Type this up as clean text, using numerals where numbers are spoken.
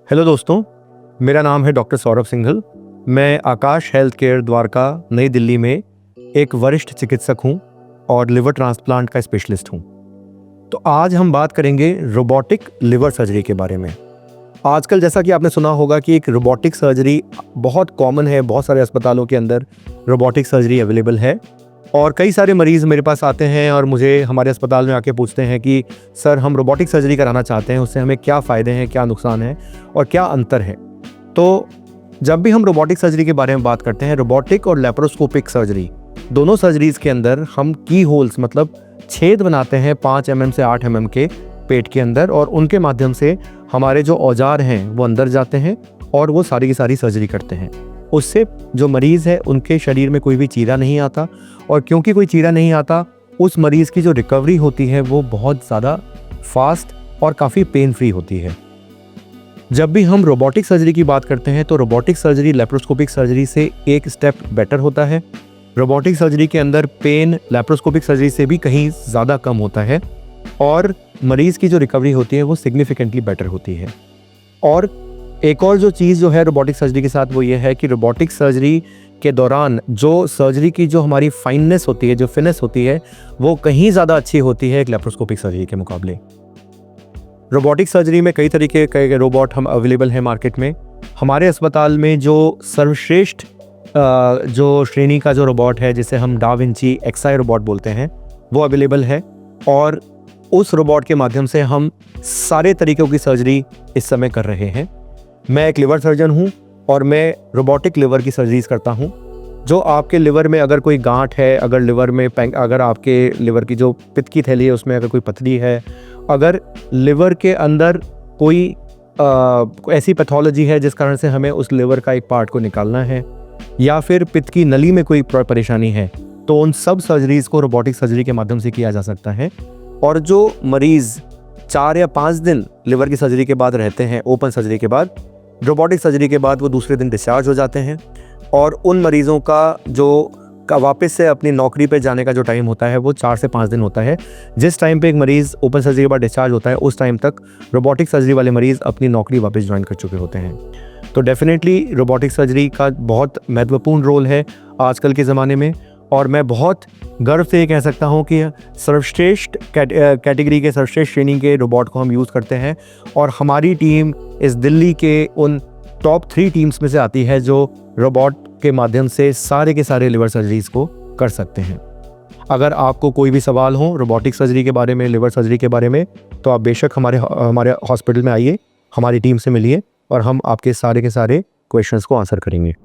Hello दोस्तों, मेरा नाम है डॉक्टर सौरभ सिंघल। मैं आकाश हेल्थ केयर द्वारका नई दिल्ली में एक वरिष्ठ चिकित्सक हूं और लिवर ट्रांसप्लांट का स्पेशलिस्ट हूं। तो आज हम बात करेंगे रोबोटिक लिवर सर्जरी के बारे में। आजकल जैसा कि आपने सुना होगा कि एक रोबोटिक सर्जरी बहुत कॉमन है, बहुत सारे अस्पतालों के अंदर रोबोटिक सर्जरी अवेलेबल है और कई सारे मरीज़ मेरे पास आते हैं और मुझे हमारे अस्पताल में आके पूछते हैं कि सर हम रोबोटिक सर्जरी कराना चाहते हैं, उससे हमें क्या फ़ायदे हैं, क्या नुकसान है और क्या अंतर है। तो जब भी हम रोबोटिक सर्जरी के बारे में बात करते हैं, रोबोटिक और लेप्रोस्कोपिक सर्जरी दोनों सर्जरीज़ के अंदर हम की होल्स मतलब छेद बनाते हैं 5 mm से 8 mm के पेट के अंदर और उनके माध्यम से हमारे जो औजार हैं वो अंदर जाते हैं और वो सारी की सारी सर्जरी करते हैं। उससे जो मरीज़ है उनके शरीर में कोई भी चीरा नहीं आता और क्योंकि कोई चीरा नहीं आता, उस मरीज़ की जो रिकवरी होती है वो बहुत ज़्यादा फास्ट और काफ़ी पेन फ्री होती है। जब भी हम रोबोटिक सर्जरी की बात करते हैं तो रोबोटिक सर्जरी लेप्रोस्कोपिक सर्जरी से एक स्टेप बेटर होता है। रोबोटिक सर्जरी के अंदर पेन लेप्रोस्कोपिक सर्जरी से भी कहीं ज़्यादा कम होता है और मरीज़ की जो रिकवरी होती है वो सिग्निफिकेंटली बेटर होती है। और एक और जो चीज़ जो है रोबोटिक सर्जरी के साथ वो ये है कि रोबोटिक सर्जरी के दौरान जो सर्जरी की जो हमारी फाइननेस होती है, जो फिनेस होती है, वो कहीं ज़्यादा अच्छी होती है एक लेप्रोस्कोपिक सर्जरी के मुकाबले। रोबोटिक सर्जरी में कई तरीके के रोबोट हम अवेलेबल हैं मार्केट में। हमारे अस्पताल में जो सर्वश्रेष्ठ जो श्रेणी का जो रोबोट है जिसे हम डा विंची एक्सआई रोबोट बोलते हैं वो अवेलेबल है और उस रोबोट के माध्यम से हम सारे तरीक़ों की सर्जरी इस समय कर रहे हैं। मैं एक लिवर सर्जन हूं और मैं रोबोटिक लिवर की सर्जरीज करता हूं। जो आपके लिवर में अगर कोई गांठ है, अगर लिवर में अगर आपके लिवर की जो पित्त की थैली है उसमें अगर कोई पथरी है, अगर लिवर के अंदर कोई ऐसी पैथोलॉजी है जिस कारण से हमें उस लिवर का एक पार्ट को निकालना है या फिर पित्त की नली में कोई परेशानी है, तो उन सब सर्जरीज़ को रोबोटिक सर्जरी के माध्यम से किया जा सकता है। और जो मरीज़ 4 या 5 दिन लिवर की सर्जरी के बाद रहते हैं, ओपन सर्जरी के बाद, रोबोटिक सर्जरी के बाद वो दूसरे दिन डिस्चार्ज हो जाते हैं और उन मरीज़ों का वापस से अपनी नौकरी पे जाने का जो टाइम होता है वो 4 से 5 दिन होता है। जिस टाइम पे एक मरीज़ ओपन सर्जरी के बाद डिस्चार्ज होता है उस टाइम तक रोबोटिक सर्जरी वाले मरीज़ अपनी नौकरी वापस ज्वाइन कर चुके होते हैं। तो डेफिनेटली रोबोटिक सर्जरी का बहुत महत्वपूर्ण रोल है आजकल के ज़माने में और मैं बहुत गर्व से ये कह सकता हूँ कि सर्वश्रेष्ठ कैटेगरी के सर्वश्रेष्ठ श्रेणी के रोबोट को हम यूज़ करते हैं और हमारी टीम इस दिल्ली के उन टॉप 3 टीम्स में से आती है जो रोबोट के माध्यम से सारे के सारे लिवर सर्जरीज़ को कर सकते हैं। अगर आपको कोई भी सवाल हो रोबोटिक सर्जरी के बारे में, लिवर सर्जरी के बारे में, तो आप बेशक हमारे हॉस्पिटल में आइए, हमारी टीम से मिलिए और हम आपके सारे के सारे क्वेश्चंस को आंसर करेंगे।